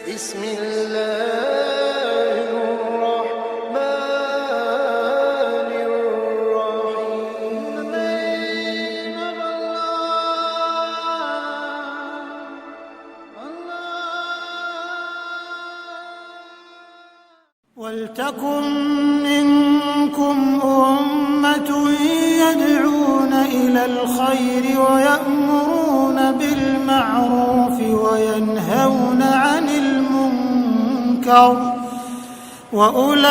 بسم الله الرحمن الرحيم ولتكن منكم أمة يدعون إلى الخير ويأمرون بالمعروف وينهون عن المنكر وأولئك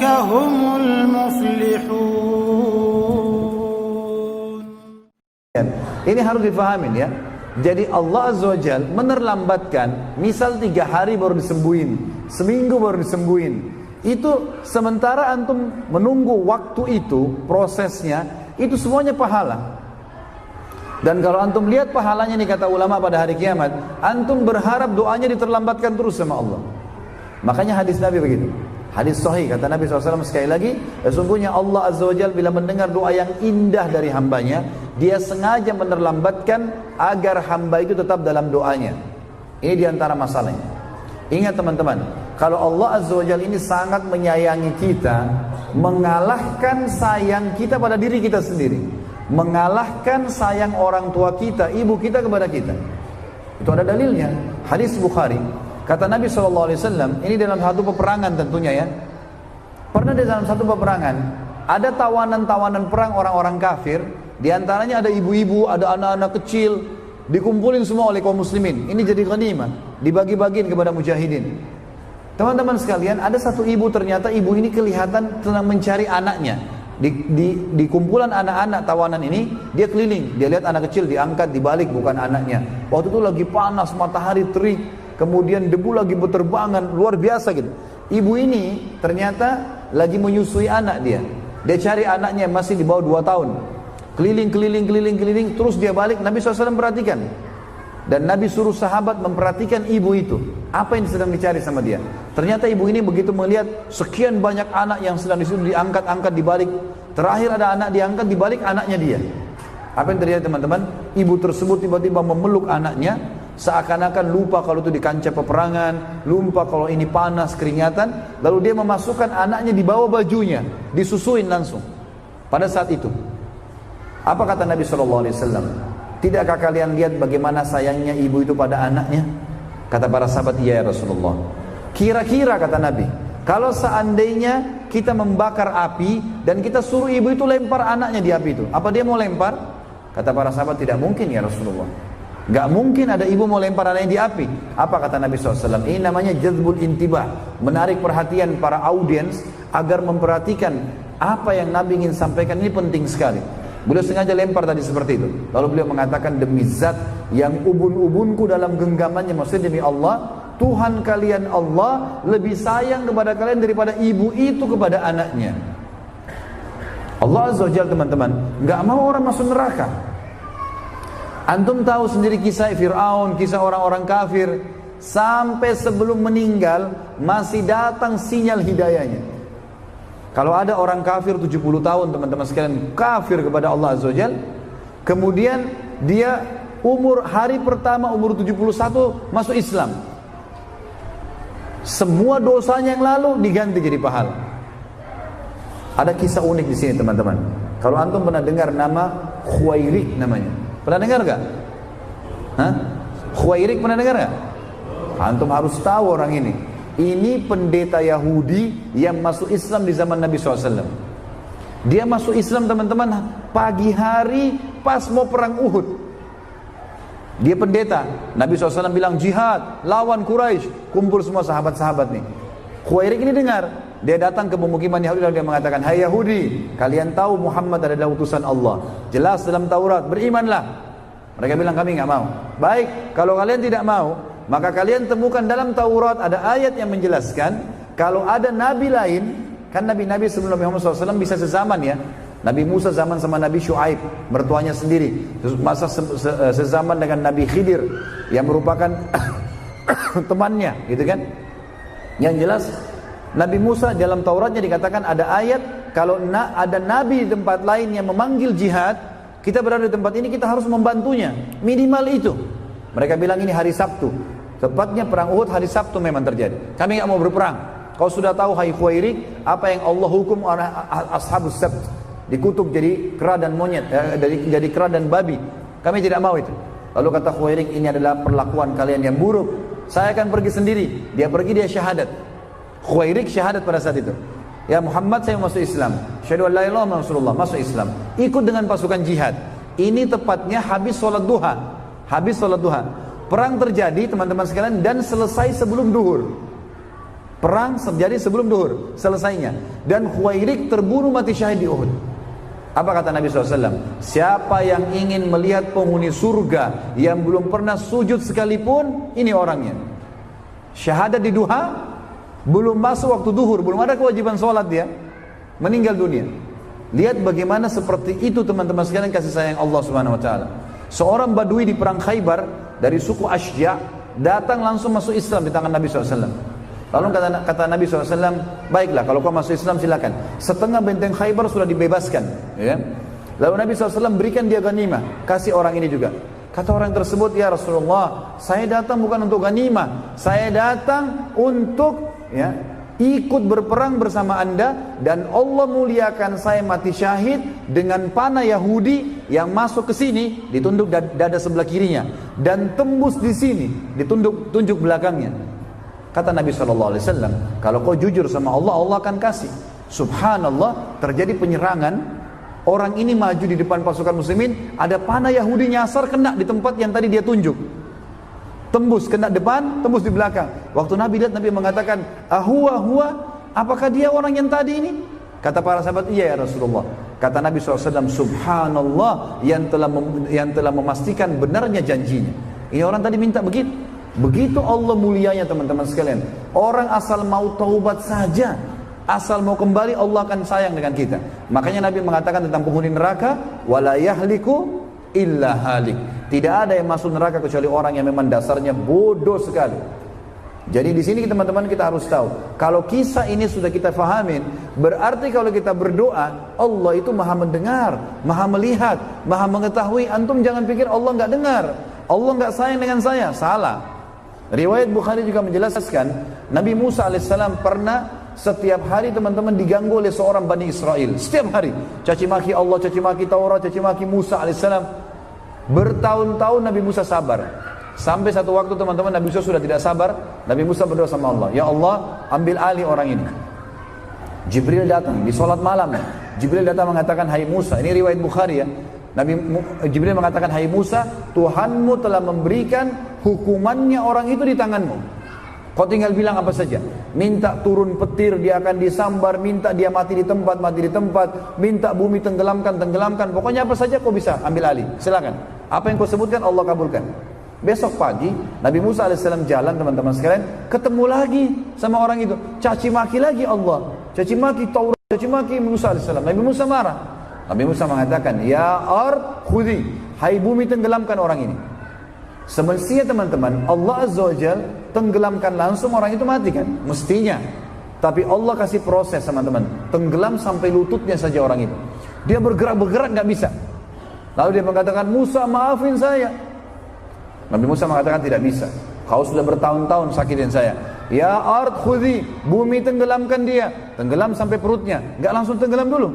هم المفلحون. Ini harus difahamin ya. Jadi Allah Azza wa Jal menerlambatkan, misal 3 hari baru disembuhin, seminggu baru disembuhin. Itu sementara antum menunggu waktu itu, prosesnya, itu semuanya pahala. Dan kalau antum lihat pahalanya nih kata ulama pada hari kiamat, antum berharap doanya diterlambatkan terus sama Allah. Makanya hadis Nabi begitu. Hadis sahih kata Nabi SAW sekali lagi, sesungguhnya Allah Azza wa Jalla bila mendengar doa yang indah dari hambanya, dia sengaja menerlambatkan agar hamba itu tetap dalam doanya. Ini diantara masalahnya. Ingat teman-teman, kalau Allah Azza wa Jalla ini sangat menyayangi kita, mengalahkan sayang kita pada diri kita sendiri, mengalahkan sayang orang tua kita, ibu kita kepada kita. Itu ada dalilnya. Hadis Bukhari. Kata Nabi SAW, ini dalam satu peperangan tentunya ya. Pernah di dalam satu peperangan, ada tawanan-tawanan perang orang-orang kafir. Di antaranya ada ibu-ibu, ada anak-anak kecil, dikumpulin semua oleh kaum muslimin. Ini jadi ghanimah, dibagi-bagiin kepada mujahidin. Teman-teman sekalian, ada satu ibu, ternyata ibu ini kelihatan sedang mencari anaknya. Di kumpulan anak-anak tawanan ini, dia keliling, dia lihat anak kecil diangkat, dibalik, bukan anaknya. Waktu itu lagi panas, matahari terik, kemudian debu lagi berterbangan, luar biasa gitu. Ibu ini ternyata lagi menyusui anak dia. Dia cari anaknya yang masih di bawah 2 tahun. Keliling, terus dia balik. Nabi SAW perhatikan. Dan Nabi suruh sahabat memperhatikan ibu itu. Apa yang sedang dicari sama dia. Ternyata ibu ini begitu melihat sekian banyak anak yang sedang disuruh diangkat-angkat dibalik. Terakhir ada anak diangkat dibalik anaknya dia. Apa yang terjadi teman-teman? Ibu tersebut tiba-tiba memeluk anaknya. Seakan-akan lupa kalau itu di kancah peperangan, lupa kalau ini panas, keringatan. Lalu dia memasukkan anaknya di bawah bajunya, disusuin langsung. Pada saat itu, apa kata Nabi SAW? Tidakkah kalian lihat bagaimana sayangnya ibu itu pada anaknya? Kata para sahabat, iya ya Rasulullah. Kira-kira kata Nabi, kalau seandainya kita membakar api dan kita suruh ibu itu lempar anaknya di api itu, apa dia mau lempar? Kata para sahabat, tidak mungkin ya Rasulullah. Gak mungkin ada ibu mau lempar anaknya di api. Apa kata Nabi SAW? Ini namanya jazbul intibah, menarik perhatian para audiens agar memperhatikan apa yang Nabi ingin sampaikan. Ini penting sekali. Beliau sengaja lempar tadi seperti itu. Lalu beliau mengatakan, demi zat yang ubun-ubunku dalam genggamannya, maksudnya demi Allah, Tuhan kalian Allah lebih sayang kepada kalian daripada ibu itu kepada anaknya. Allah Azza wa Jalla teman-teman gak mau orang masuk neraka. Antum tahu sendiri kisah Fir'aun, kisah orang-orang kafir. Sampai sebelum meninggal masih datang sinyal hidayahnya. Kalau ada orang kafir 70 tahun teman-teman sekalian, kafir kepada Allah Azza wa Jalla, kemudian dia hari pertama umur 71 masuk Islam, semua dosanya yang lalu diganti jadi pahala. Ada kisah unik di sini teman-teman. Kalau antum pernah dengar nama Khuwairik namanya, pernah dengar gak? Khuwairik pernah dengar gak? Antum harus tahu orang ini. Ini pendeta Yahudi yang masuk Islam di zaman Nabi SAW. Dia masuk Islam teman-teman pagi hari pas mau perang Uhud. Dia pendeta. Nabi SAW bilang jihad, lawan Quraisy. Kumpul semua sahabat-sahabat nih. Khuwairik ini dengar. Dia datang ke pemukiman Yahudi lalu dia mengatakan, hai Yahudi, kalian tahu Muhammad adalah utusan Allah. Jelas dalam Taurat, berimanlah. Mereka bilang kami nggak mau. Baik, kalau kalian tidak mau, maka kalian temukan dalam Taurat ada ayat yang menjelaskan kalau ada nabi lain, kan nabi-nabi sebelum Muhammad SAW bisa sezaman ya. Nabi Musa zaman sama Nabi Shu'aib, mertuanya sendiri. Masa sezaman dengan Nabi Khidir yang merupakan temannya, gitu kan? Yang jelas Nabi Musa dalam Tauratnya dikatakan ada ayat kalau ada nabi di tempat lain yang memanggil jihad, kita berada di tempat ini kita harus membantunya, minimal itu. Mereka bilang ini hari Sabtu. Tepatnya perang Uhud hari Sabtu memang terjadi. Kami nggak mau berperang. Kau sudah tahu hai Khuwairik apa yang Allah hukum ashabus sabt, dikutuk jadi kera dan monyet, jadi kera dan babi. Kami tidak mau itu. Lalu kata Khuwairik, ini adalah perlakuan kalian yang buruk. Saya akan pergi sendiri. Dia pergi, dia syahadat. Khuwairik syahadat pada saat itu. Ya Muhammad, saya masuk Islam. Syahadu an la ilaha illallah Rasulullah, masuk Islam. Ikut dengan pasukan jihad. Ini tepatnya habis sholat duha. Habis sholat duha. Perang terjadi teman-teman sekalian dan selesai sebelum duhur. Perang terjadi sebelum duhur, selesainya. Dan Khuwairik terbunuh mati syahid di Uhud. Apa kata Nabi SAW? Siapa yang ingin melihat penghuni surga yang belum pernah sujud sekalipun, ini orangnya. Syahadat di duha, belum masuk waktu duhur, belum ada kewajiban sholat dia, meninggal dunia. Lihat bagaimana seperti itu teman-teman sekalian kasih sayang Allah Subhanahu Wa Taala. Seorang Badui di perang Khaybar dari suku Ashja datang langsung masuk Islam di tangan Nabi SAW. Lalu kata Nabi SAW, baiklah kalau kau masuk Islam silakan. Setengah benteng Khaybar sudah dibebaskan. Ya. Lalu Nabi SAW berikan dia ghanimah, kasih orang ini juga. Kata orang tersebut, ya Rasulullah, saya datang bukan untuk ghanimah, saya datang untuk ikut berperang bersama anda, dan Allah muliakan saya mati syahid dengan panah Yahudi yang masuk ke sini, ditunduk dada sebelah kirinya, dan tembus di sini, tunjuk belakangnya. Kata Nabi SAW, kalau kau jujur sama Allah, Allah akan kasih. Subhanallah, terjadi penyerangan. Orang ini maju di depan pasukan muslimin, ada panah Yahudi nyasar kena di tempat yang tadi dia tunjuk. Tembus, kena depan, tembus di belakang. Waktu Nabi lihat, Nabi mengatakan, huwa, apakah dia orang yang tadi ini? Kata para sahabat, iya ya Rasulullah. Kata Nabi SAW, subhanallah, yang telah memastikan benarnya janjinya. Ini orang tadi minta begitu. Begitu Allah mulianya teman-teman sekalian. Orang asal mau taubat saja, asal mau kembali, Allah akan sayang dengan kita. Makanya Nabi mengatakan tentang penghuni neraka, wala yahliku illa halik. Tidak ada yang masuk neraka kecuali orang yang memang dasarnya bodoh sekali. Jadi di sini teman-teman kita harus tahu, kalau kisah ini sudah kita fahamin, berarti kalau kita berdoa, Allah itu maha mendengar, maha melihat, maha mengetahui. Antum jangan pikir Allah nggak dengar, Allah nggak sayang dengan saya. Salah. Riwayat Bukhari juga menjelaskan, Nabi Musa alaihissalam pernah setiap hari teman-teman diganggu oleh seorang Bani Israel. Setiap hari caci maki Allah, caci maki Taurat, caci maki Musa alaihissalam. Bertahun-tahun Nabi Musa sabar. Sampai satu waktu teman-teman Nabi Musa sudah tidak sabar. Nabi Musa berdoa sama Allah, ya Allah, ambil alih orang ini. Jibril datang di sholat malam. Jibril datang mengatakan, hai Musa, ini riwayat Bukhari ya. Jibril mengatakan, hai Musa, Tuhanmu telah memberikan hukumannya orang itu di tanganmu. Kau tinggal bilang apa saja. Minta turun petir, dia akan disambar. Minta dia mati di tempat, minta bumi tenggelamkan. Pokoknya apa saja kau bisa ambil alih. Silakan. Apa yang kau sebutkan Allah kabulkan. Besok pagi Nabi Musa AS jalan teman-teman sekalian, ketemu lagi sama orang itu. Caci maki lagi Allah, caci maki Taurat, caci maki Musa AS. Nabi Musa marah. Nabi Musa mengatakan, ya ard khudhi, hai bumi tenggelamkan orang ini. Semestinya teman-teman, Allah Azza wa Jal tenggelamkan langsung orang itu mati kan? Mestinya. Tapi Allah kasih proses teman-teman, tenggelam sampai lututnya saja orang itu. Dia bergerak gak bisa. Lalu dia mengatakan, Musa maafin saya. Nabi Musa mengatakan, tidak bisa. Kau sudah bertahun-tahun sakitin saya. Ya ard khudhi, bumi tenggelamkan dia. Tenggelam sampai perutnya, gak langsung tenggelam dulu.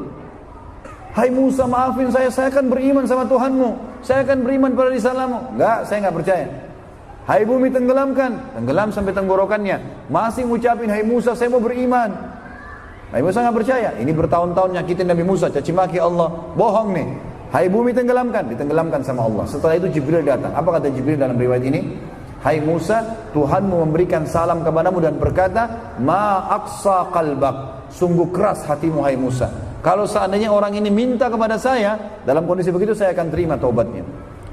Hai Musa maafin saya akan beriman sama Tuhanmu, saya akan beriman pada risalamu. Enggak, saya enggak percaya. Hai bumi tenggelamkan, tenggelam sampai tenggorokannya, masih ngucapin hai Musa saya mau beriman. Nabi Musa enggak percaya. Ini bertahun-tahun nyakitin Nabi Musa, caci maki Allah, bohong nih. Hai bumi tenggelamkan, ditenggelamkan sama Allah. Setelah itu Jibril datang. Apa kata Jibril dalam riwayat ini? Hai Musa, Tuhanmu memberikan salam kepadamu dan berkata, ma aqsa qalbak, sungguh keras hatimu hai Musa. Kalau seandainya orang ini minta kepada saya, dalam kondisi begitu saya akan terima taubatnya.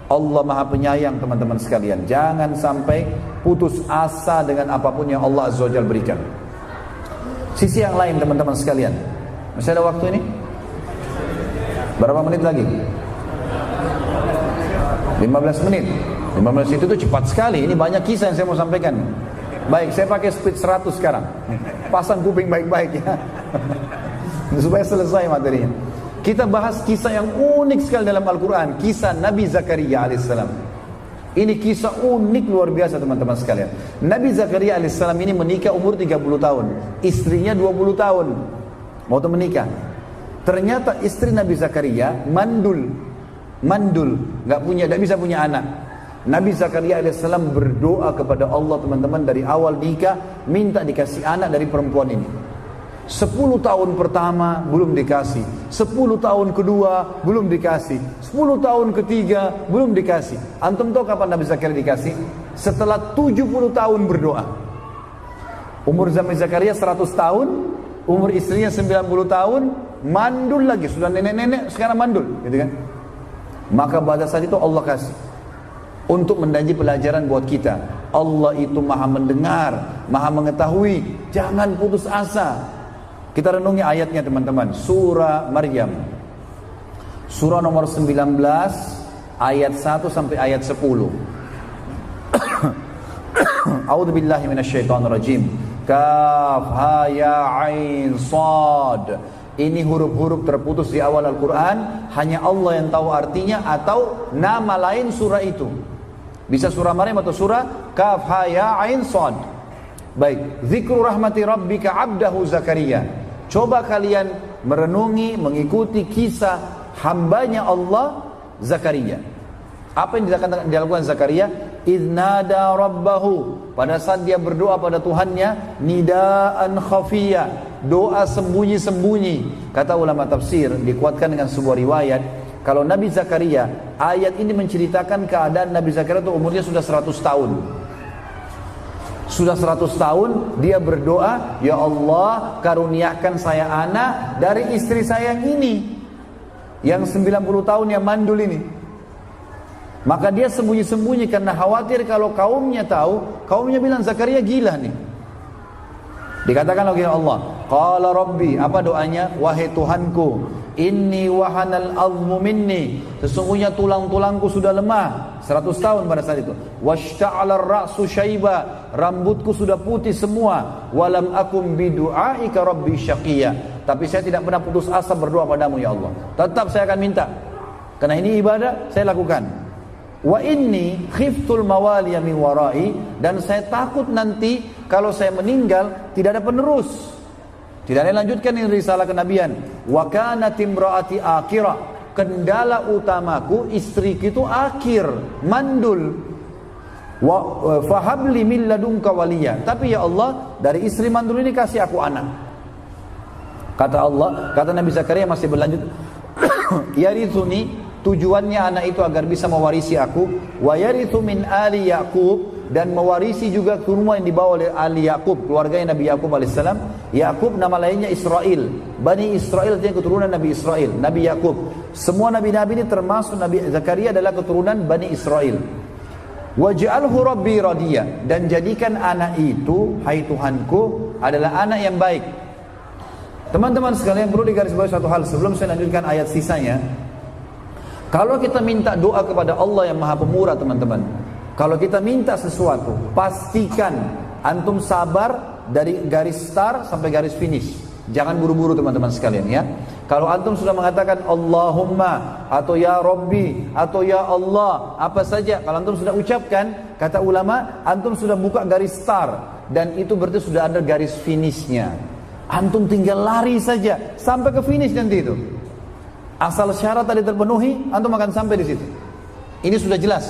Allah Maha Penyayang teman-teman sekalian. Jangan sampai putus asa dengan apapun yang Allah Azza wa Jalla berikan. Sisi yang lain teman-teman sekalian. Masih ada waktu ini? Berapa menit lagi? 15 menit. 15 menit itu cepat sekali. Ini banyak kisah yang saya mau sampaikan. Baik, saya pakai speed 100 sekarang. Pasang kuping baik-baik ya. Supaya selesai materinya. Kita bahas kisah yang unik sekali dalam Al-Quran. Kisah Nabi Zakaria alaihissalam. Ini kisah unik luar biasa teman-teman sekalian. Nabi Zakaria alaihissalam ini menikah umur 30 tahun. Istrinya 20 tahun. Mau menikah. Ternyata istri Nabi Zakaria mandul, nggak bisa punya anak. Nabi Zakaria alaihissalam berdoa kepada Allah teman-teman dari awal nikah, minta dikasih anak dari perempuan ini. 10 tahun pertama belum dikasih, 10 tahun kedua belum dikasih, 10 tahun ketiga belum dikasih. Antum tahu kapan Nabi Zakaria dikasih? Setelah 70 tahun berdoa. Umur Nabi Zakaria 100 tahun, umur istrinya 90 tahun, mandul lagi, sudah nenek-nenek sekarang mandul, gitu kan? Maka pada saat itu Allah kasih untuk menjadi pelajaran buat kita. Allah itu maha mendengar, maha mengetahui. Jangan putus asa. Kita renungi ayatnya teman-teman. Surah Maryam, surah nomor 19 ayat 1 sampai ayat 10. A'udzubillahi minasyaitonirrajim. Kaf ha ya ain sad. Ini huruf-huruf terputus di awal Al-Quran. Hanya Allah yang tahu artinya atau nama lain surah itu. Bisa surah Maryam atau surah Kaf ha ya ain sad. Baik, zikru rahmati rabbika abdahu Zakaria. Coba kalian merenungi, mengikuti kisah hambanya Allah Zakaria. Apa yang dilakukan Zakaria? Idnada rabbahu, pada saat dia berdoa pada Tuhannya, nidaan khafiyya, doa sembunyi-sembunyi. Kata ulama tafsir, dikuatkan dengan sebuah riwayat, kalau Nabi Zakaria, ayat ini menceritakan keadaan Nabi Zakaria itu umurnya sudah 100 tahun. Sudah 100 tahun dia berdoa, ya Allah karuniakan saya anak dari istri saya yang ini, yang 90 tahun yang mandul ini. Maka dia sembunyi-sembunyi karena khawatir kalau kaumnya tahu, kaumnya bilang Zakaria gila nih. Dikatakan oleh Allah, qala rabbi, apa doanya? Wahai Tuhanku, inni wahanal azmu minni, sesungguhnya tulang-tulangku sudah lemah. 100 tahun pada saat itu. Washta'ala ar-ra'su syaiba, rambutku sudah putih semua. Walam akum bidu'aika rabbi syaqiyya, tapi saya tidak pernah putus asa berdoa padamu ya Allah. Tetap saya akan minta, karena ini ibadah saya lakukan. Wa inni khiftul mawaliya min warai, dan saya takut nanti kalau saya meninggal tidak ada penerus, tidak ada lanjutkan ini risalah kenabian. Wa kanat imraati akhirah, kendala utamaku istriku itu akhir, mandul. Wa fahabli min ladunka waliya, tapi ya Allah dari istri mandul ini kasih aku anak. Kata Allah, kata Nabi Zakaria masih berlanjut, yarithuni, tujuannya anak itu agar bisa mewarisi aku, wa yarithu min ali Yaqub, dan mewarisi juga kurma yang dibawa oleh ali Yaqub, keluarganya Nabi Yaqub alaihissalam. Yaqub nama lainnya Israel. Bani Israel itu keturunan Nabi Israel, Nabi Yaqub. Semua nabi-nabi ini termasuk Nabi Zakaria adalah keturunan Bani Israel. Waj'alhu rabbi radiya, dan jadikan anak itu, hai Tuhanku, adalah anak yang baik. Teman-teman sekalian, perlu digarisbawahi satu hal sebelum saya lanjutkan ayat sisanya. Kalau kita minta doa kepada Allah yang Maha Pemurah teman-teman, kalau kita minta sesuatu, pastikan antum sabar dari garis start sampai garis finish. Jangan buru-buru teman-teman sekalian ya. Kalau antum sudah mengatakan Allahumma atau ya Rabbi atau ya Allah, apa saja, kalau antum sudah ucapkan, kata ulama, antum sudah buka garis start, dan itu berarti sudah ada garis finishnya. Antum tinggal lari saja sampai ke finish nanti itu. Asal syarat tadi terpenuhi, antum akan sampai di situ. Ini sudah jelas.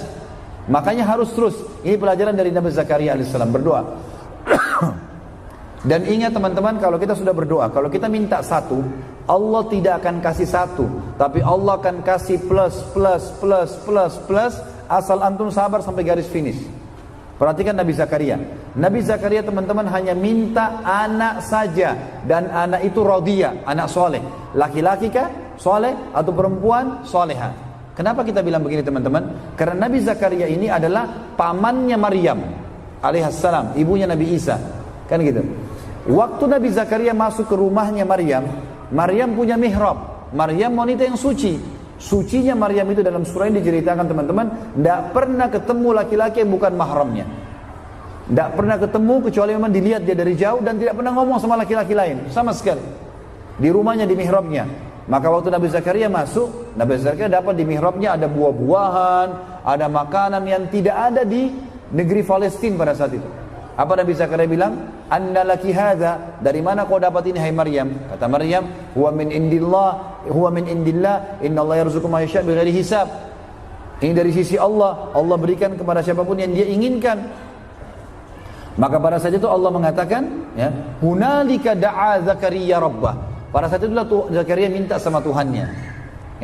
Makanya harus terus. Ini pelajaran dari Nabi Zakaria alaihissalam, berdoa. Dan ingat teman-teman, kalau kita sudah berdoa, kalau kita minta satu, Allah tidak akan kasih satu, tapi Allah akan kasih plus, asal antum sabar sampai garis finish. Perhatikan Nabi Zakaria. Nabi Zakaria teman-teman hanya minta anak saja, dan anak itu radiyah, anak soleh. Laki-laki kah? Soleh atau perempuan soleha. Kenapa kita bilang begini teman-teman? Karena Nabi Zakaria ini adalah pamannya Maryam alaihissalam, ibunya Nabi Isa, kan gitu. Waktu Nabi Zakaria masuk ke rumahnya Maryam, Maryam punya mihrab. Maryam wanita yang suci. Sucinya Maryam itu dalam surah ini diceritakan teman-teman, tidak pernah ketemu laki-laki yang bukan mahramnya. Tidak pernah ketemu kecuali memang dilihat dia dari jauh, dan tidak pernah ngomong sama laki-laki lain sama sekali. Di rumahnya, di mihrabnya. Maka waktu Nabi Zakaria masuk, Nabi Zakaria dapat di mihrabnya ada buah-buahan, ada makanan yang tidak ada di negeri Palestina pada saat itu. Apa Nabi Zakaria bilang? Anna laki hadza, dari mana kau dapat ini hai Maryam? Kata Maryam, huwa min indillah, inna Allah yarzuqu man yasha' bighairi hisab. Ini dari sisi Allah, Allah berikan kepada siapapun yang dia inginkan. Maka pada saat itu Allah mengatakan, ya, hunalika da'a Zakaria rabbah. Pada saat itulah Zakaria minta sama Tuhannya.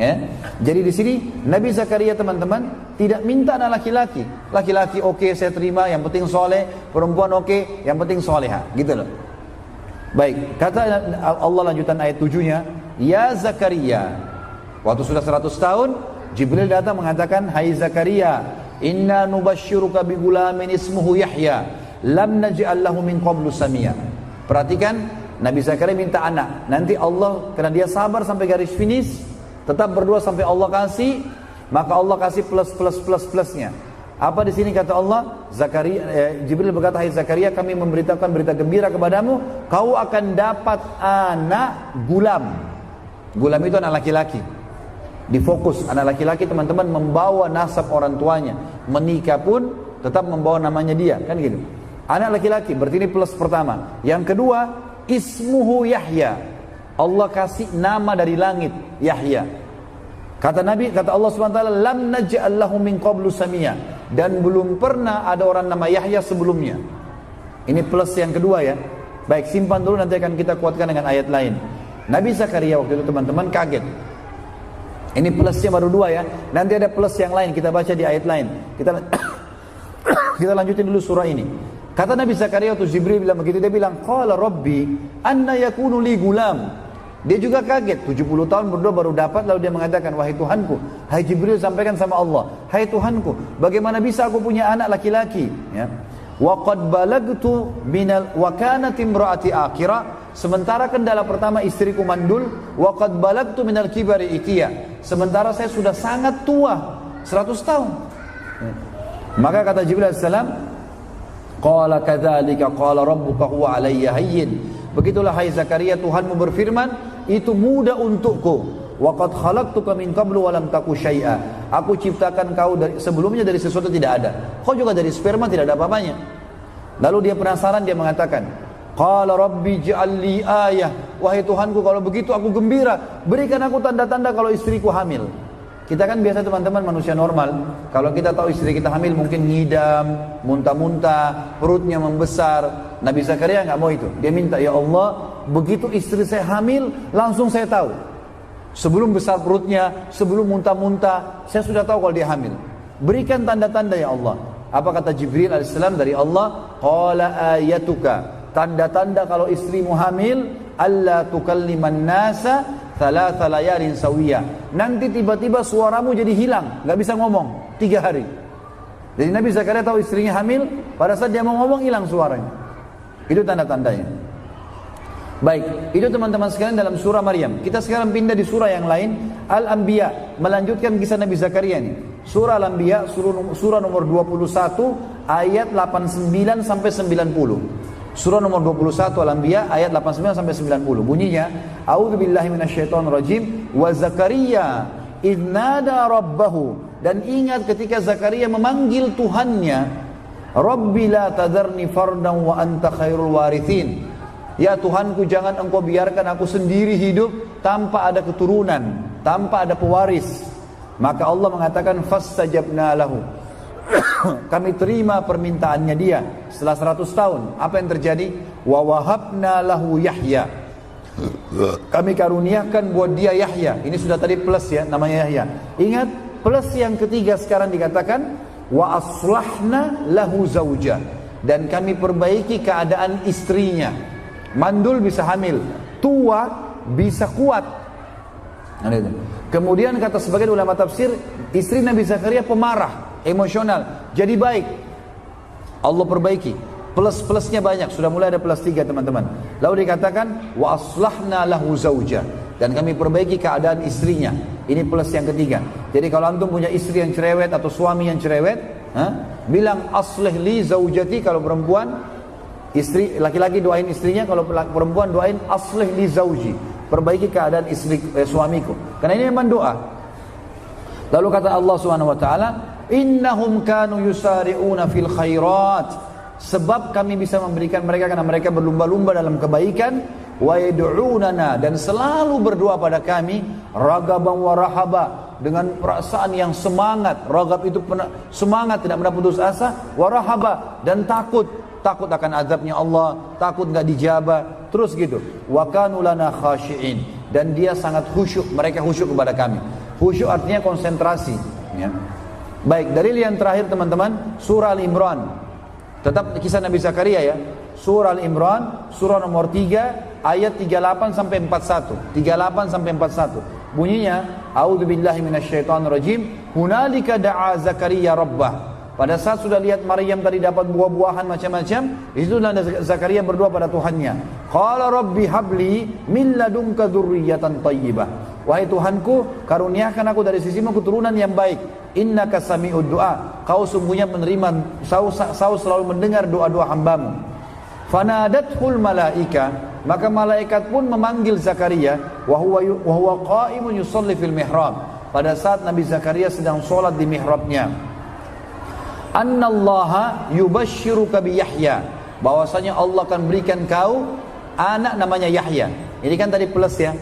Ya. Jadi di sini Nabi Zakaria teman-teman tidak minta anak laki-laki. Laki-laki oke, saya terima, yang penting soleh. Perempuan oke, yang penting soleha. Gitu loh. Baik, kata Allah lanjutan ayat 7-nya, ya Zakaria. Waktu sudah 100 tahun, Jibril datang mengatakan, hai Zakaria, inna nubashiruka bi gulamin ismuhu Yahya, lam naj'al lahu min qablu samia. Perhatikan, Nabi Zakaria minta anak. Nanti Allah, karena dia sabar sampai garis finish, tetap berdoa sampai Allah kasih, maka Allah kasih plusnya. Apa di sini kata Allah? Jibril berkata, hai Zakaria, kami memberitakan berita gembira kepadamu, kau akan dapat anak gulam. Gulam itu anak laki-laki. Difokus, anak laki-laki teman-teman membawa nasab orang tuanya. Menikah pun tetap membawa namanya dia, kan gitu. Anak laki-laki, berarti ini plus pertama. Yang kedua, ismuhu Yahya. Allah kasih nama dari langit, Yahya. Kata Nabi, kata Allah SWT, lam naj'al lahu min qablu samia. Dan belum pernah ada orang nama Yahya sebelumnya. Ini plus yang kedua ya. Baik, simpan dulu, nanti akan kita kuatkan dengan ayat lain. Nabi Zakaria waktu itu teman-teman kaget. Ini plusnya baru 2 ya. Nanti ada plus yang lain, kita baca di ayat lain. Kita lanjutin dulu surah ini. Kata Nabi Zakaria waktu Jibril bilang begitu, dia bilang, qala rabbi anna yakunu li gulam. Dia juga kaget, 70 tahun berdoa baru dapat, lalu dia mengatakan, wahai Tuhanku, hai Jibril sampaikan sama Allah, hai Tuhanku, bagaimana bisa aku punya anak laki-laki? Ya. Wa qad balagtu minal wa kanat imraati akhira, sementara kendala pertama istriku mandul, wa qad balagtu minal kibari itiya, sementara saya sudah sangat tua, 100 tahun. Ya. Maka kata Jibril alaihissalam, qala kadzalika qala rabbuka huwa alayya hayyin. Begitulah hai Zakaria, Tuhanmu berfirman, itu mudah untukku. Wa qad khalaqtuka min qablu wa lam taku syai'a. Aku ciptakan kau dari sebelumnya dari sesuatu tidak ada. Kau juga dari sperma tidak ada apa-apanya. Lalu dia penasaran, dia mengatakan, qala rabbi ij'al li ayah. Wahai Tuhanku, kalau begitu aku gembira, berikan aku tanda-tanda kalau istriku hamil. Kita kan biasa teman-teman manusia normal, kalau kita tahu istri kita hamil mungkin ngidam, muntah-muntah, perutnya membesar. Nabi Zakaria nggak mau itu. Dia minta, ya Allah, begitu istri saya hamil, langsung saya tahu. Sebelum besar perutnya, sebelum muntah-muntah, saya sudah tahu kalau dia hamil. Berikan tanda-tanda ya Allah. Apa kata Jibril alaihissalam dari Allah? Qala ayatuka, tanda-tanda kalau istrimu hamil, alla tukalliman nasa thalatha layalin sawiyah. Nanti tiba-tiba suaramu jadi hilang, nggak bisa ngomong 3 hari. Jadi Nabi Zakaria tahu istrinya hamil, pada saat dia mau ngomong hilang suaranya. Itu tanda-tandanya. Baik, itu teman-teman sekalian dalam surah Maryam. Kita sekarang pindah di surah yang lain, Al-Anbiya, melanjutkan kisah Nabi Zakaria ini. Surah Al-Anbiya, surah nomor 21 ayat 89 sampai 90. Surah nomor 21 Al-Anbiya ayat 89 sampai 90. Bunyinya, a'udzubillahi minasyaitonirrajim, wa Zakaria idz nada rabbahu, dan ingat ketika Zakaria memanggil Tuhannya, Rabbi la tadarni fardan wa anta khairul warithin. Ya Tuhanku, jangan engkau biarkan aku sendiri hidup tanpa ada keturunan, tanpa ada pewaris. Maka Allah mengatakan fastajabna lahu. Kami terima permintaannya dia setelah 100 tahun. Apa yang terjadi? Wa wahabna lahu Yahya. Kami karuniakan buat dia Yahya. Ini sudah tadi plus ya, namanya Yahya. Ingat, plus yang ketiga sekarang dikatakan wa aslahna lahu zauja, dan kami perbaiki keadaan istrinya. Mandul bisa hamil, tua bisa kuat. Kemudian kata sebagian ulama tafsir, istri Nabi Zakaria pemarah, emosional, jadi baik. Allah perbaiki. Plus-plusnya banyak, sudah mulai ada plus 3 teman-teman. Lalu dikatakan wa aslahna lahu zauja, dan kami perbaiki keadaan istrinya. Ini plus yang ketiga. Jadi kalau antum punya istri yang cerewet atau suami yang cerewet, bilang aslih li zaujati. Kalau perempuan, istri laki-laki doain istrinya, kalau perempuan doain aslih li zauji, perbaiki keadaan suamiku. Karena ini memang doa. Lalu kata Allah Subhanahu wa taala, innahum kanu yusari'una fil khairat, sebab kami bisa memberikan mereka karena mereka berlumba-lumba dalam kebaikan, wa yad'unana, dan selalu berdoa pada kami, ragaban wa rahaba, dengan perasaan yang semangat. Ragab itu semangat, tidak pernah putus asa, wa rahaba, dan takut akan azabnya Allah, takut enggak dijabah, terus gitu. Wa kanu lana khashi'in, dan dia sangat khusyuk, mereka khusyuk kepada kami. Khusyuk artinya konsentrasi, ya. Baik, dalil yang terakhir teman-teman, surah Al-Imran. Tetap kisah Nabi Zakaria ya. Surah Al-Imran, surah nomor 3, ayat 38 sampai 41. 38 sampai 41. Bunyinya, a'udzubillahi minasyaitonirrajim, hunalika da'a Zakaria rabbah. Pada saat sudah lihat Maryam tadi dapat buah-buahan macam-macam, itu Zakaria berdoa pada Tuhannya. Qala rabbi habli min ladunka dzurriyyatan thayyibah. Wahai Tuhanku, karuniakan aku dari sisimu keturunan yang baik. Innaka sami'ud du'a. Kau sungguhnya menerima, kau selalu mendengar doa-doa hambamu. Fanadathul malaika, maka malaikat pun memanggil Zakaria, wa huwa qa'imun yusalli fil mihrab. Pada saat Nabi Zakaria sedang sholat di mihrabnya. Annallaha yubashshiruka bi Yahya, bahwasanya Allah akan berikan kau anak namanya Yahya. Ini kan tadi plus ya.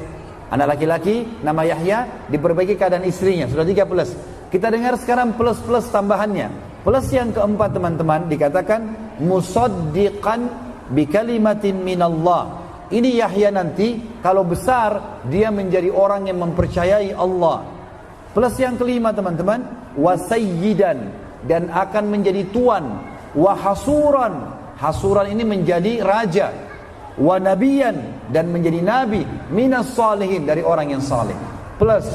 Anak laki-laki nama Yahya, diperbaiki keadaan istrinya, sudah 3 plus. Kita dengar sekarang plus-plus tambahannya. Plus yang keempat teman-teman, dikatakan musaddiqan bi kalimatin minallah. Ini Yahya nanti kalau besar dia menjadi orang yang mempercayai Allah. Plus yang kelima teman-teman, wasayyidan, dan akan menjadi tuan. Wahasuran, hasuran ini menjadi raja. Wa nabiyan, dan menjadi nabi. Minas salihin, dari orang yang saleh. Plus,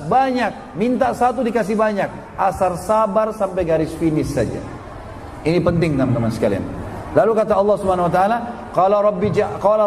banyak. Minta satu dikasih banyak. Asar sabar sampai garis finish saja. Ini penting teman-teman sekalian. Lalu kata Allah Subhanahu wa taala, qala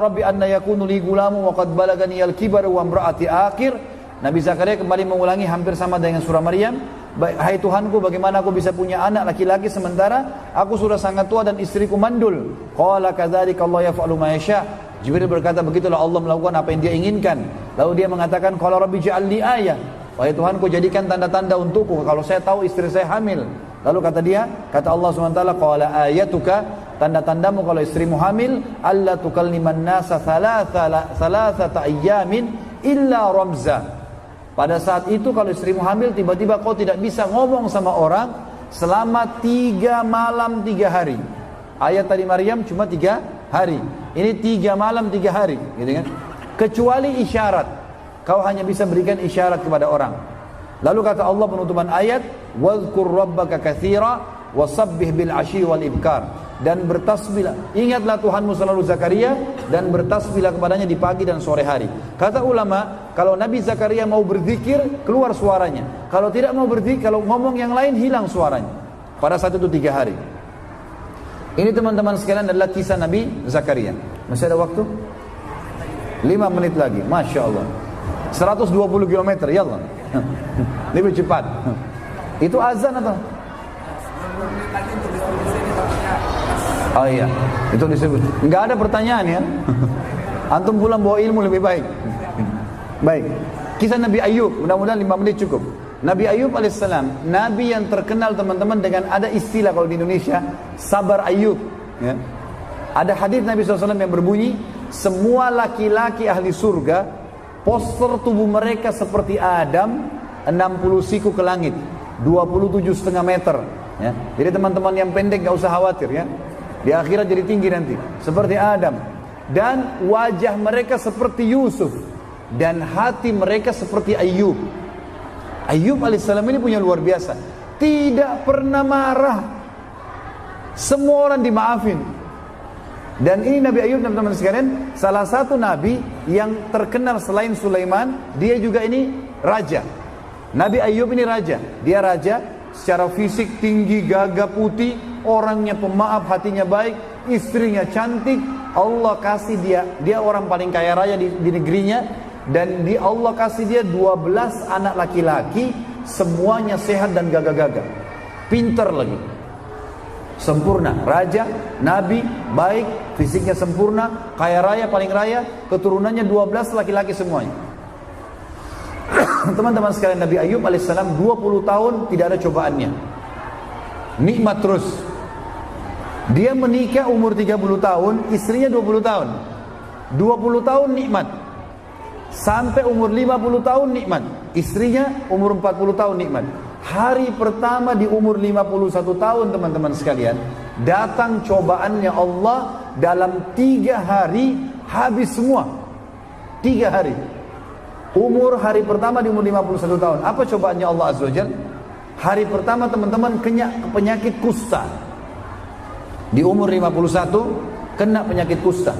rabbi anna yakunu li gulamu wa qad balagani al-kibar wa imraati akhir. Nabi Zakaria kembali mengulangi hampir sama dengan surah Maryam. Hai Tuhanku, bagaimana aku bisa punya anak laki-laki sementara aku sudah sangat tua dan istriku mandul. Qala kadzalika Allah yaf'alu ma yasha. Jibril berkata, begitulah Allah melakukan apa yang dia inginkan. Lalu dia mengatakan, qala rabbi ja'al li ayah. Wahai Tuhanku, jadikan tanda-tanda untukku kalau saya tahu istri saya hamil. Lalu kata Allah SWT, qala ayatuka, tanda-tandamu kalau istrimu hamil, alla tukalliman nasa thalathata ayyamin illa ramza. Pada saat itu kalau istrimu hamil, tiba-tiba kau tidak bisa ngomong sama orang selama 3 malam 3 hari. Ayat tadi Maryam cuma 3 hari. Ini 3 malam 3 hari, gitu kan? Kecuali isyarat. Kau hanya bisa berikan isyarat kepada orang. Lalu kata Allah penutupan ayat, "Wadhkur rabbaka katsira wasabbih bil 'ashyi wal ibkar." Dan bertasbihlah, ingatlah Tuhanmu selalu Zakaria, dan bertasbihlah kepadanya di pagi dan sore hari. Kata ulama, kalau Nabi Zakaria mau berzikir, keluar suaranya. Kalau tidak mau berzikir, kalau ngomong yang lain, hilang suaranya. Pada saat itu 3 hari. Ini teman-teman sekalian adalah kisah Nabi Zakaria. Masih ada waktu? 5 menit lagi, Masya Allah. 120 km, ya Allah. Lebih cepat. Itu azan atau? Oh iya, itu disebut. Enggak ada pertanyaan ya. Antum pulang bawa ilmu lebih baik. Baik. Kisah Nabi Ayub, mudah-mudahan 5 menit cukup. Nabi Ayub alaihissalam, Nabi yang terkenal teman-teman dengan ada istilah kalau di Indonesia, sabar Ayub. Ya. Ada hadis Nabi SAW yang berbunyi, semua laki-laki ahli surga, poster tubuh mereka seperti Adam, 60 siku ke langit, 27,5 meter. Ya. Jadi teman-teman yang pendek gak usah khawatir ya. Di akhirat jadi tinggi nanti, seperti Adam. Dan wajah mereka seperti Yusuf, dan hati mereka seperti Ayub. Ayub alaihissalam ini punya luar biasa, tidak pernah marah, semua orang dimaafin. Dan ini Nabi Ayub teman-teman sekalian, salah satu nabi yang terkenal selain Sulaiman, dia juga ini raja. Nabi Ayub ini raja, dia raja secara fisik tinggi, gagah, putih, orangnya pemaaf, hatinya baik, istrinya cantik. Allah kasih dia orang paling kaya raya di negerinya, dan Allah kasih dia 12 anak laki-laki, semuanya sehat dan gagah-gagah, pintar lagi. Sempurna, raja, nabi, baik, fisiknya sempurna, kaya raya, paling raya, keturunannya 12 laki-laki semuanya. Teman-teman sekalian, Nabi Ayub alaihissalam 20 tahun tidak ada cobaannya, nikmat terus. Dia menikah umur 30 tahun, istrinya 20 tahun. 20 tahun nikmat. Sampai umur 50 tahun nikmat. Istrinya umur 40 tahun nikmat. Hari pertama di umur 51 tahun teman-teman sekalian, datang cobaannya Allah dalam 3 hari habis semua. 3 hari. Hari pertama di umur 51 tahun. Apa cobaannya Allah Azza wa Jalla? Hari pertama teman-teman kena penyakit kusta. Di umur 51 kena penyakit kusta.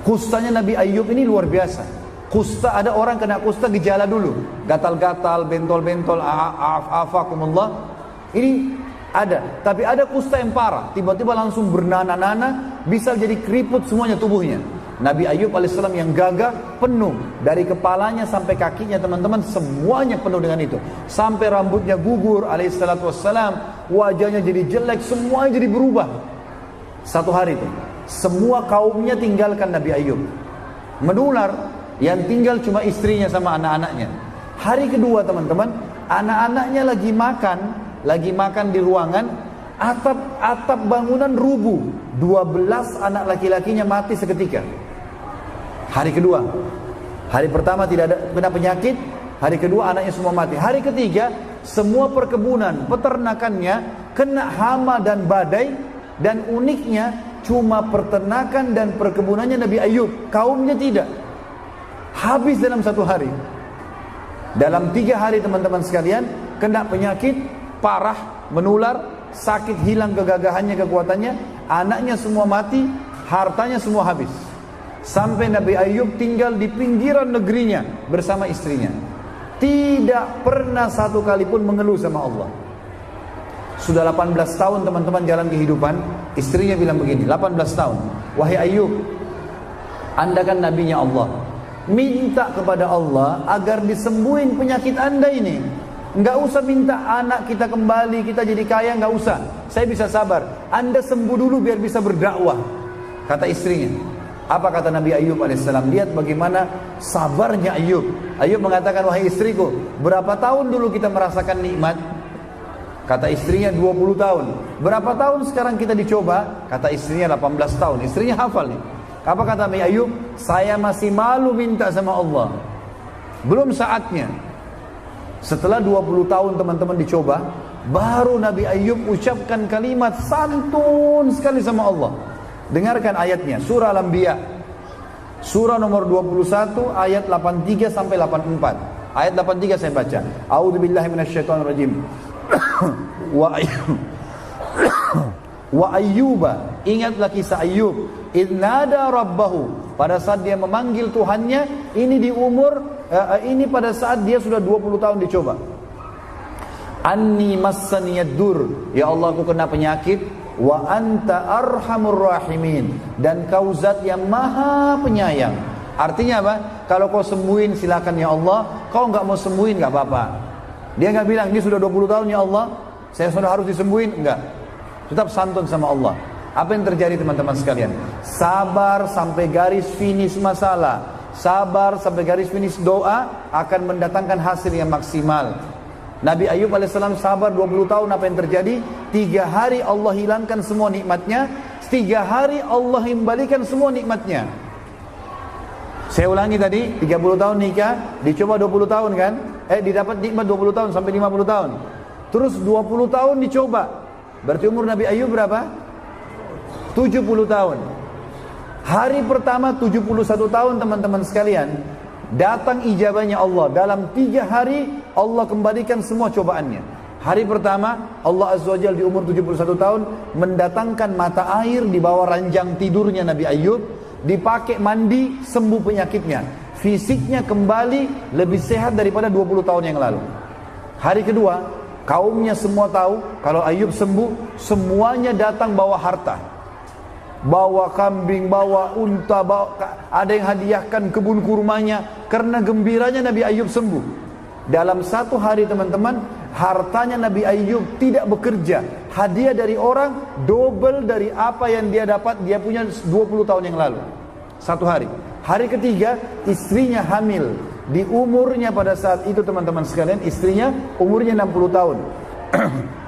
Kustanya Nabi Ayub ini luar biasa. Kusta, ada orang kena kusta gejala dulu, gatal-gatal, bentol-bentol, afakumullah. Ini ada, tapi ada kusta yang parah, tiba-tiba langsung bernanah-nanah, bisa jadi keriput semuanya tubuhnya. Nabi Ayub alaihissalam yang gagah, penuh dari kepalanya sampai kakinya teman-teman, semuanya penuh dengan itu. Sampai rambutnya gugur alaihissalatu wassalam, wajahnya jadi jelek, semuanya jadi berubah. Satu hari itu, semua kaumnya tinggalkan Nabi Ayub. Menular, yang tinggal cuma istrinya sama anak-anaknya. Hari kedua teman-teman, anak-anaknya lagi makan di ruangan, atap bangunan rubuh. 12 anak laki-lakinya mati seketika. Hari kedua. Hari pertama tidak ada kena penyakit, hari kedua anaknya semua mati. Hari ketiga, semua perkebunan, peternakannya kena hama dan badai. Dan uniknya cuma peternakan dan perkebunannya Nabi Ayub, kaumnya tidak. Habis dalam 1 hari. Dalam 3 hari teman-teman sekalian, kena penyakit parah, menular, sakit, hilang kegagahannya, kekuatannya, anaknya semua mati, hartanya semua habis. Sampai Nabi Ayub tinggal di pinggiran negerinya bersama istrinya. Tidak pernah satu kali pun mengeluh sama Allah. Sudah 18 tahun teman-teman jalan kehidupan, istrinya bilang begini, 18 tahun, wahai Ayub, anda kan nabinya Allah, minta kepada Allah agar disembuhin penyakit anda ini. Enggak usah minta anak kita kembali, kita jadi kaya, enggak usah. Saya bisa sabar. Anda sembuh dulu biar bisa berdakwah, kata istrinya. Apa kata Nabi Ayub alaihissalam? Lihat bagaimana sabarnya Ayub. Ayub mengatakan, wahai istriku, berapa tahun dulu kita merasakan nikmat? Kata istrinya 20 tahun. Berapa tahun sekarang kita dicoba? Kata istrinya 18 tahun. Istrinya hafal nih. Apa kata Nabi Ayub? Saya masih malu minta sama Allah. Belum saatnya. Setelah 20 tahun teman-teman dicoba, baru Nabi Ayub ucapkan kalimat santun sekali sama Allah. Dengarkan ayatnya, surah Al-Anbiya, surah nomor 21 ayat 83 sampai 84. Ayat 83 saya baca. A'udzubillahi minasyaitonirrajim. Wa ayyuba, ingatlah kisah Ayub, idnada rabbahu, pada saat dia memanggil Tuhannya. Ini pada saat dia sudah 20 tahun dicoba. Anni massaniyadur, ya Allah aku kena penyakit. Wa anta arhamur rahimin, dan kau zat yang maha penyayang. Artinya apa? Kalau kau sembuhin silakan ya Allah, kau nggak mau sembuhin nggak apa-apa. Dia nggak bilang ini sudah 20 tahun ya Allah, saya sudah harus disembuhin, enggak. Tetap santun sama Allah. Apa yang terjadi teman-teman sekalian? Sabar sampai garis finish masalah, sabar sampai garis finish doa akan mendatangkan hasil yang maksimal. Nabi Ayub alaihissalam sabar 20 tahun. Apa yang terjadi? 3 hari Allah hilangkan semua nikmatnya, 3 hari Allah kembalikan semua nikmatnya. Saya ulangi tadi, 30 tahun nikah, dicoba 20 tahun kan? Didapat nikmat 20 tahun sampai 50 tahun. Terus 20 tahun dicoba. Berarti umur Nabi Ayub berapa? 70 tahun. Hari pertama 71 tahun teman-teman sekalian, datang ijabahnya Allah. Dalam 3 hari Allah kembalikan semua cobaannya. Hari pertama Allah Azza wa Jalla di umur 71 tahun mendatangkan mata air di bawah ranjang tidurnya Nabi Ayub, dipakai mandi, sembuh penyakitnya. Fisiknya kembali lebih sehat daripada 20 tahun yang lalu. Hari kedua, kaumnya semua tahu kalau Ayub sembuh, semuanya datang bawa harta. Bawa kambing, bawa unta, ada yang hadiahkan kebun kurmanya karena gembiranya Nabi Ayub sembuh. Dalam 1 hari teman-teman, hartanya Nabi Ayub tidak bekerja, hadiah dari orang double dari apa yang dia dapat dia punya 20 tahun yang lalu. Satu hari. Hari ketiga istrinya hamil. Di umurnya pada saat itu teman-teman sekalian, istrinya umurnya 60 tahun.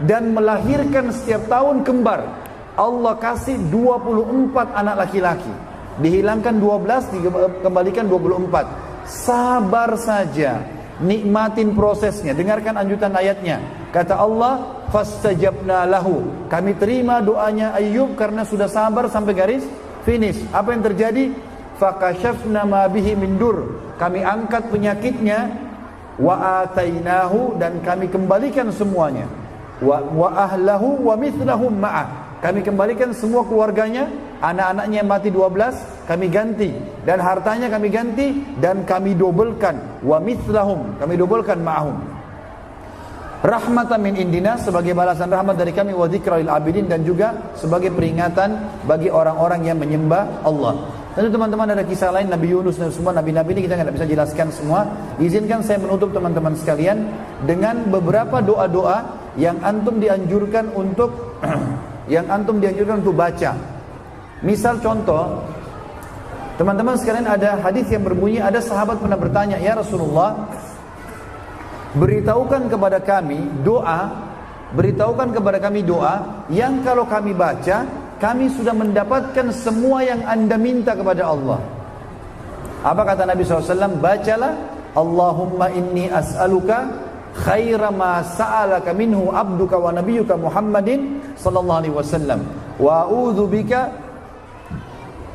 Dan melahirkan setiap tahun kembar. Allah kasih 24 anak laki-laki. Dihilangkan 12, dikembalikan 24. Sabar saja, nikmatin prosesnya. Dengarkan anjutan ayatnya. Kata Allah, fastajabna lahu. Kami terima doanya Ayub karena sudah sabar sampai garis finish. Apa yang terjadi? Fakashafna ma bihi min dur. Kami angkat penyakitnya, wa atainahu, dan kami kembalikan semuanya. Wa ahlahu wa mithlahum ma'ah. Kami kembalikan semua keluarganya, anak-anaknya yang mati 12, kami ganti. Dan hartanya kami ganti, dan kami dobelkan. Wa mithlahum, kami dobelkan ma'ahum. Rahmatan min indina, sebagai balasan rahmat dari kami, wa dzikra lil abidin, dan juga sebagai peringatan bagi orang-orang yang menyembah Allah. Tentu teman-teman ada kisah lain Nabi Yunus dan semua nabi-nabi ini kita tidak bisa jelaskan semua. Izinkan saya menutup teman-teman sekalian dengan beberapa doa-doa yang antum dianjurkan untuk baca. Misal contoh, teman-teman sekalian, ada hadis yang berbunyi, ada sahabat pernah bertanya, ya Rasulullah, beritahukan kepada kami doa yang kalau kami baca, kami sudah mendapatkan semua yang Anda minta kepada Allah. Apa kata Nabi SAW? Bacalah, Allahumma inni as'aluka khaira ma sa'alaka minhu abduka wa nabiyuka Muhammadin sallallahu alaihi wasallam wa a'udzu bika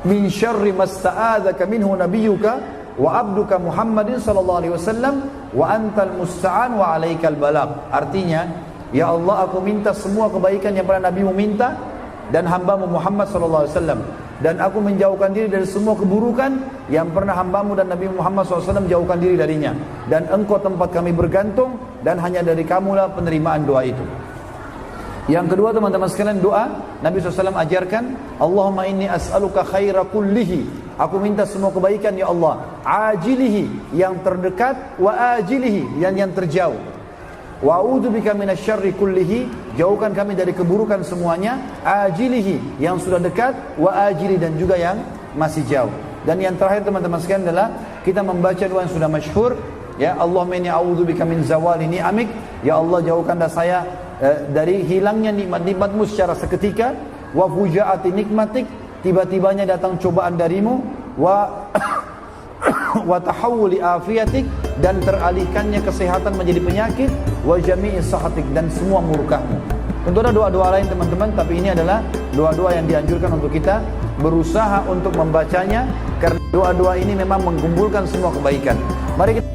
min syarri ma sta'adzaka minhu nabiyuka wa abduka Muhammadin sallallahu alaihi wasallam wa antal musta'an wa alaikal balagh. Artinya, ya Allah, aku minta semua kebaikan yang pernah Nabi minta dan hambamu Muhammad sallallahu alaihi wasallam, dan aku menjauhkan diri dari semua keburukan yang pernah hambamu dan Nabi Muhammad SAW jauhkan diri darinya, dan engkau tempat kami bergantung, dan hanya dari kamulah penerimaan doa itu. Yang kedua teman-teman sekalian, doa Nabi SAW ajarkan, Allahumma inni as'aluka khaira kullihi, aku minta semua kebaikan ya Allah, ajilihi, yang terdekat, wa ajilihi, yang terjauh, wa a'udzubika minasyarri kullihi, jauhkan kami dari keburukan semuanya, ajilihi, yang sudah dekat, wa ajili, dan juga yang masih jauh. Dan yang terakhir teman-teman sekalian adalah kita membaca doa yang sudah masyhur, ya, Allahumma inni a'udzubika min zawali ni'amik, ya Allah jauhkanlah saya dari hilangnya nikmat-nikmatmu secara seketika, wa fujaati nikmatik, tiba-tibanya datang cobaan darimu, wa tahawuli afiatik, dan teralihkannya kesehatan menjadi penyakit, wa jami'i sahatik, dan semua murkahmu. Tentu ada doa-doa lain teman-teman, tapi ini adalah doa-doa yang dianjurkan untuk kita berusaha untuk membacanya, karena doa-doa ini memang mengumpulkan semua kebaikan. Mari kita